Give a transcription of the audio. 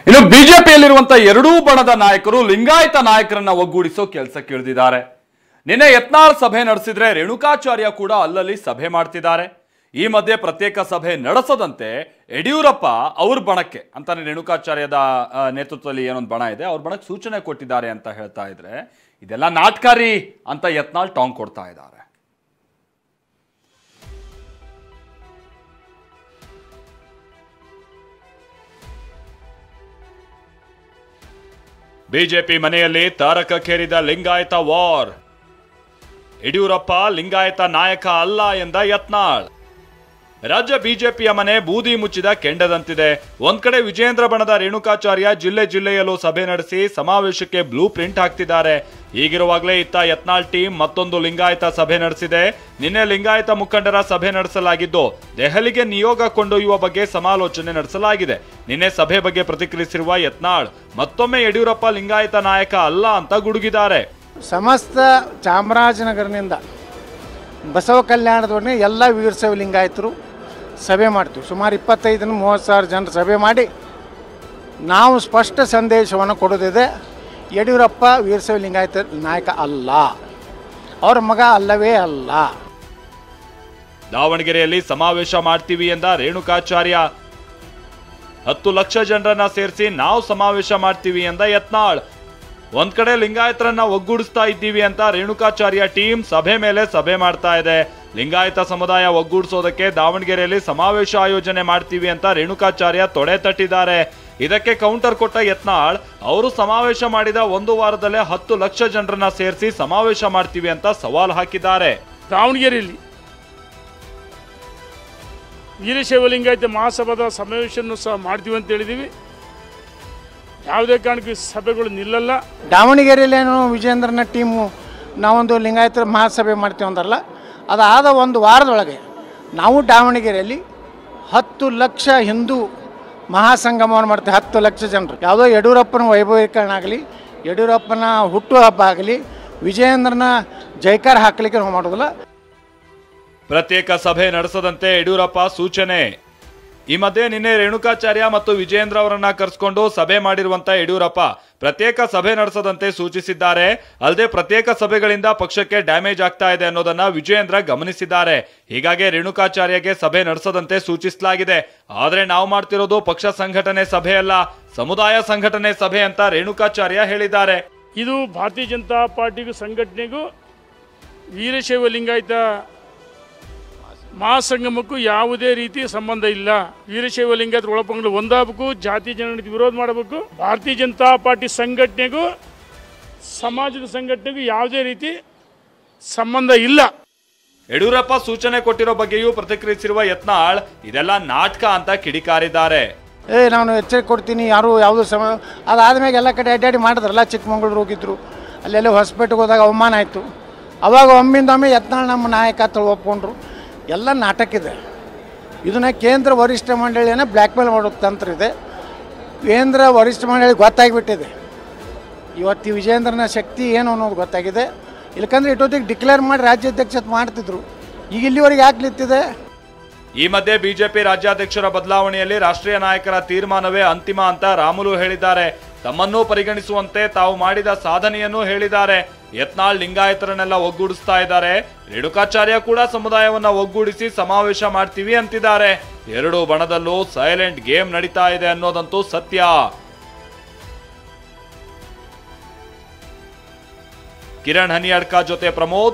ಇನ್ನು ಬಿಜೆಪಿಯಲ್ಲಿರುವಂತಹ ಎರಡೂ ಬಣದ ನಾಯಕರು ಲಿಂಗಾಯತ ನಾಯಕರನ್ನ ಒಗ್ಗೂಡಿಸೋ ಕೆಲಸಕ್ಕೆ ಇಳಿದಿದ್ದಾರೆ. ನಿನ್ನೆ ಯತ್ನಾಳ್ ಸಭೆ ನಡೆಸಿದ್ರೆ ರೇಣುಕಾಚಾರ್ಯ ಕೂಡ ಅಲ್ಲಲ್ಲಿ ಸಭೆ ಮಾಡ್ತಿದ್ದಾರೆ. ಈ ಮಧ್ಯೆ ಪ್ರತ್ಯೇಕ ಸಭೆ ನಡೆಸದಂತೆ ಯಡಿಯೂರಪ್ಪ ಅವ್ರ ಬಣಕ್ಕೆ ಅಂತಾನೆ ರೇಣುಕಾಚಾರ್ಯದ ನೇತೃತ್ವದಲ್ಲಿ ಏನೊಂದು ಬಣ ಇದೆ ಅವ್ರ ಬಣಕ್ಕೆ ಸೂಚನೆ ಕೊಟ್ಟಿದ್ದಾರೆ ಅಂತ ಹೇಳ್ತಾ ಇದ್ರೆ ಇದೆಲ್ಲ ನಾಟಕಾರಿ ಅಂತ ಯತ್ನಾಳ್ ಟಾಂಗ್ ಕೊಡ್ತಾ ಇದ್ದಾರೆ. ಬಿಜೆಪಿ ಮನೆಯಲ್ಲಿ ತಾರಕಕ್ಕೇರಿದ ಲಿಂಗಾಯತ ವಾರ್. ಯಡಿಯೂರಪ್ಪ ಲಿಂಗಾಯತ ನಾಯಕ ಅಲ್ಲ ಎಂದ ಯತ್ನಾಳ್. ರಾಜ್ಯ ಬಿಜೆಪಿಯ ಮನೆ ಬೂದಿ ಮುಚ್ಚಿದ ಕೆಂಡದಂತಿದೆ. ಒಂದ್ ಕಡೆ ವಿಜೇಂದ್ರ ಬಣದ ರೇಣುಕಾಚಾರ್ಯ ಜಿಲ್ಲೆಯಲ್ಲೂ ಸಭೆ ನಡೆಸಿ ಸಮಾವೇಶಕ್ಕೆ ಬ್ಲೂ ಪ್ರಿಂಟ್ ಹಾಕ್ತಿದ್ದಾರೆ. ಹೀಗಿರುವಾಗಲೇ ಇತ್ತ ಯತ್ನಾಳ್ ಟೀಮ್ ಮತ್ತೊಂದು ಲಿಂಗಾಯತ ಸಭೆ ನಡೆಸಿದೆ. ನಿನ್ನೆ ಲಿಂಗಾಯತ ಮುಖಂಡರ ಸಭೆ ನಡೆಸಲಾಗಿದ್ದು ದೆಹಲಿಗೆ ನಿಯೋಗ ಕೊಂಡೊಯ್ಯುವ ಬಗ್ಗೆ ಸಮಾಲೋಚನೆ ನಡೆಸಲಾಗಿದೆ. ನಿನ್ನೆ ಸಭೆ ಬಗ್ಗೆ ಪ್ರತಿಕ್ರಿಯಿಸಿರುವ ಯತ್ನಾಳ್ ಮತ್ತೊಮ್ಮೆ ಯಡಿಯೂರಪ್ಪ ಲಿಂಗಾಯತ ನಾಯಕ ಅಲ್ಲ ಅಂತ ಗುಡುಗಿದ್ದಾರೆ. ಸಮಸ್ತ ಚಾಮರಾಜನಗರನಿಂದ ಬಸವ ಕಲ್ಯಾಣದವರೆಗೆ ಎಲ್ಲ ವೀರಶೈವ ಲಿಂಗಾಯತರು ಸಭೆ ಮಾಡ್ತೀವಿ. ಸುಮಾರು 25-30 ಸಾವಿರ ಜನರು ಸಭೆ ಮಾಡಿ ನಾವು ಸ್ಪಷ್ಟ ಸಂದೇಶವನ್ನು ಕೊಡೋದಿದೆ. ಯಡಿಯೂರಪ್ಪ ವೀರಶೈವ ಲಿಂಗಾಯತ ನಾಯಕ ಅಲ್ಲ, ಅವರ ಮಗ ಅಲ್ಲವೇ ಅಲ್ಲ. ದಾವಣಗೆರೆಯಲ್ಲಿ ಸಮಾವೇಶ ಮಾಡ್ತೀವಿ ಎಂದ ರೇಣುಕಾಚಾರ್ಯ. 10 ಲಕ್ಷ ಜನರನ್ನ ಸೇರಿಸಿ ನಾವು ಸಮಾವೇಶ ಮಾಡ್ತೀವಿ ಎಂದ ಯತ್ನಾಳ್. ಒಂದ್ ಕಡೆ ಲಿಂಗಾಯತರನ್ನ ಒಗ್ಗೂಡಿಸ್ತಾ ಇದ್ದೀವಿ ಅಂತ ರೇಣುಕಾಚಾರ್ಯ ಟೀಮ್ ಸಭೆ ಮೇಲೆ ಸಭೆ ಮಾಡ್ತಾ ಇದೆ. ಲಿಂಗಾಯತ ಸಮುದಾಯ ಒಗ್ಗೂಡಿಸೋದಕ್ಕೆ ದಾವಣಗೆರೆಯಲ್ಲಿ ಸಮಾವೇಶ ಆಯೋಜನೆ ಮಾಡ್ತೀವಿ ಅಂತ ರೇಣುಕಾಚಾರ್ಯ ತೊಡೆ ತಟ್ಟಿದ್ದಾರೆ. ಇದಕ್ಕೆ ಕೌಂಟರ್ ಕೊಟ್ಟ ಯತ್ನಾಳ್ ಅವರು ಸಮಾವೇಶ ಮಾಡಿದ 1 ವಾರದಲ್ಲೇ 10 ಲಕ್ಷ ಜನರನ್ನ ಸೇರಿಸಿ ಸಮಾವೇಶ ಮಾಡ್ತೀವಿ ಅಂತ ಸವಾಲು ಹಾಕಿದ್ದಾರೆ. ದಾವಣಗೆರೆಯಲ್ಲಿ ವೀರಶೈವ ಲಿಂಗಾಯತ ಮಹಾಸಭಾದ ಸಮಾವೇಶವನ್ನು ಸಹ ಮಾಡ್ತೀವಿ ಅಂತ ಹೇಳಿದೀವಿ. ಯಾವುದೇ ಕಾರಣಕ್ಕೂ ಸಭೆಗಳು ನಿಲ್ಲಲ್ಲ. ದಾವಣಗೆರೆಯಲ್ಲೇನು ವಿಜೇಂದ್ರನ ಟೀಮು ನಾವೊಂದು ಲಿಂಗಾಯತರ ಮಹಾಸಭೆ ಮಾಡ್ತೀವಿ ಅಂತಾರಲ್ಲ, ಅದಾದ 1 ವಾರದೊಳಗೆ ನಾವು ದಾವಣಗೆರೆಯಲ್ಲಿ 10 ಲಕ್ಷ ಹಿಂದೂ ಮಹಾಸಂಗಮವನ್ನು ಮಾಡ್ತೀವಿ. 10 ಲಕ್ಷ ಜನರು. ಯಾವುದೋ ಯಡಿಯೂರಪ್ಪನ ವೈಭವೀಕರಣ ಆಗಲಿ, ಯಡಿಯೂರಪ್ಪನ ಹುಟ್ಟುಹಬ್ಬ ಆಗಲಿ, ವಿಜೇಂದ್ರನ ಜೈಕಾರ ಹಾಕಲಿಕ್ಕೆ ನಾವು ಮಾಡೋದಿಲ್ಲ. ಪ್ರತ್ಯೇಕ ಸಭೆ ನಡೆಸದಂತೆ ಯಡಿಯೂರಪ್ಪ ಸೂಚನೆ. ಈ ಮಧ್ಯೆ ನಿನ್ನೆ ರೇಣುಕಾಚಾರ್ಯ ಮತ್ತು ವಿಜೇಂದ್ರ ಅವರನ್ನ ಕರೆಸಿಕೊಂಡು ಸಭೆ ಮಾಡಿರುವಂತ ಯಡಿಯೂರಪ್ಪ ಪ್ರತ್ಯೇಕ ಸಭೆ ನಡೆಸದಂತೆ ಸೂಚಿಸಿದ್ದಾರೆ. ಅಲ್ಲದೆ ಪ್ರತ್ಯೇಕ ಸಭೆಗಳಿಂದ ಪಕ್ಷಕ್ಕೆ ಡ್ಯಾಮೇಜ್ ಆಗ್ತಾ ಇದೆ ಅನ್ನೋದನ್ನ ವಿಜೇಂದ್ರ ಗಮನಿಸಿದ್ದಾರೆ. ಹೀಗಾಗಿ ರೇಣುಕಾಚಾರ್ಯಗೆ ಸಭೆ ನಡೆಸದಂತೆ ಸೂಚಿಸಲಾಗಿದೆ. ಆದ್ರೆ ನಾವು ಮಾಡ್ತಿರೋದು ಪಕ್ಷ ಸಂಘಟನೆ ಸಭೆ ಅಲ್ಲ, ಸಮುದಾಯ ಸಂಘಟನೆ ಸಭೆ ಅಂತ ರೇಣುಕಾಚಾರ್ಯ ಹೇಳಿದ್ದಾರೆ. ಇದು ಭಾರತೀಯ ಜನತಾ ಪಾರ್ಟಿಗೂ ಸಂಘಟನೆಗೂ ವೀರಶೈವ ಲಿಂಗಾಯತ ಮಹಾಸಂಗಮಕ್ಕೂ ಯಾವುದೇ ರೀತಿಯ ಸಂಬಂಧ ಇಲ್ಲ. ವೀರಶೈವ ಲಿಂಗಾಯತ ಒಳಪಂಗಡ ಒಂದಾಗಬೇಕು, ಜಾತಿ ಜನಗಣತಿ ವಿರೋಧ ಮಾಡಬೇಕು. ಭಾರತೀಯ ಜನತಾ ಪಾರ್ಟಿ ಸಂಘಟನೆಗೂ ಸಮಾಜದ ಸಂಘಟನೆಗೂ ಯಾವುದೇ ರೀತಿ ಸಂಬಂಧ ಇಲ್ಲ. ಯಡಿಯೂರಪ್ಪ ಸೂಚನೆ ಕೊಟ್ಟಿರೋ ಬಗ್ಗೆಯೂ ಪ್ರತಿಕ್ರಿಯಿಸಿರುವ ಯತ್ನಾಳ್ ಇದೆಲ್ಲ ನಾಟಕ ಅಂತ ಕಿಡಿಕಾರಿದ್ದಾರೆ. ನಾನು ಎಚ್ಚರಿಕೆ ಕೊಡ್ತೀನಿ, ಯಾರು ಯಾವುದು ಅದಾದ್ಮೇಲೆ ಎಲ್ಲ ಕಡೆ ಅಡ್ಡಾಡಿ ಮಾಡಿದ್ರಲ್ಲ. ಚಿಕ್ಕಮಂಗ್ಳೂರು ಹೋಗಿದ್ರು, ಅಲ್ಲೆಲ್ಲ ಹೊಸಪೇಟೆಗೆ ಹೋದಾಗ ಅವಮಾನ ಆಯಿತು. ಅವಾಗ ಒಮ್ಮಿಂದೊಮ್ಮೆ ಯತ್ನಾಳ್ ನಮ್ಮ ನಾಯಕ ಅಂತ ಒಪ್ಕೊಂಡ್ರು. ಎಲ್ಲ ನಾಟಕ ಇದೆ. ಇದನ್ನು ಕೇಂದ್ರ ವರಿಷ್ಠ ಮಂಡಳಿಯನ್ನು ಬ್ಲ್ಯಾಕ್ ಮೇಲ್ ಮಾಡೋ ತಂತ್ರ ಇದೆ. ಕೇಂದ್ರ ವರಿಷ್ಠ ಮಂಡಳಿ ಗೊತ್ತಾಗಿಬಿಟ್ಟಿದೆ. ಇವತ್ತು ವಿಜೇಂದ್ರನ ಶಕ್ತಿ ಏನು ಅನ್ನೋದು ಗೊತ್ತಾಗಿದೆ. ಇಲ್ಲಕಂದ್ರೆ ಇಟ್ಟೊತ್ತಿಗೆ ಡಿಕ್ಲೇರ್ ಮಾಡಿ ರಾಜ್ಯಾಧ್ಯಕ್ಷತೆ ಮಾಡ್ತಿದ್ರು. ಈಗ ಇಲ್ಲಿವರೆಗೆ ಯಾಕೆ ನಿಂತಿದೆ? ಈ ಮಧ್ಯೆ ಬಿಜೆಪಿ ರಾಜ್ಯಾಧ್ಯಕ್ಷರ ಬದಲಾವಣೆಯಲ್ಲಿ ರಾಷ್ಟ್ರೀಯ ನಾಯಕರ ತೀರ್ಮಾನವೇ ಅಂತಿಮ ಅಂತ ರಾಮುಲು ಹೇಳಿದ್ದಾರೆ. ತಮ್ಮನ್ನೂ ಪರಿಗಣಿಸುವಂತೆ ತಾವು ಮಾಡಿದ ಸಾಧನೆಯನ್ನು ಹೇಳಿದ್ದಾರೆ. ಯತ್ನಾಳ್ ಲಿಂಗಾಯತರನ್ನೆಲ್ಲ ಒಗ್ಗೂಡಿಸ್ತಾ ಇದ್ದಾರೆ. ರೇಣುಕಾಚಾರ್ಯ ಕೂಡ ಸಮುದಾಯವನ್ನ ಒಗ್ಗೂಡಿಸಿ ಸಮಾವೇಶ ಮಾಡ್ತೀವಿ ಅಂತಿದ್ದಾರೆ. ಎರಡೂ ಬಣದಲ್ಲೂ ಸೈಲೆಂಟ್ ಗೇಮ್ ನಡೀತಾ ಇದೆ ಅನ್ನೋದಂತೂ ಸತ್ಯ. ಕಿರಣ್ ಹನಿಯಡ್ಕ ಜೊತೆ ಪ್ರಮೋದ್,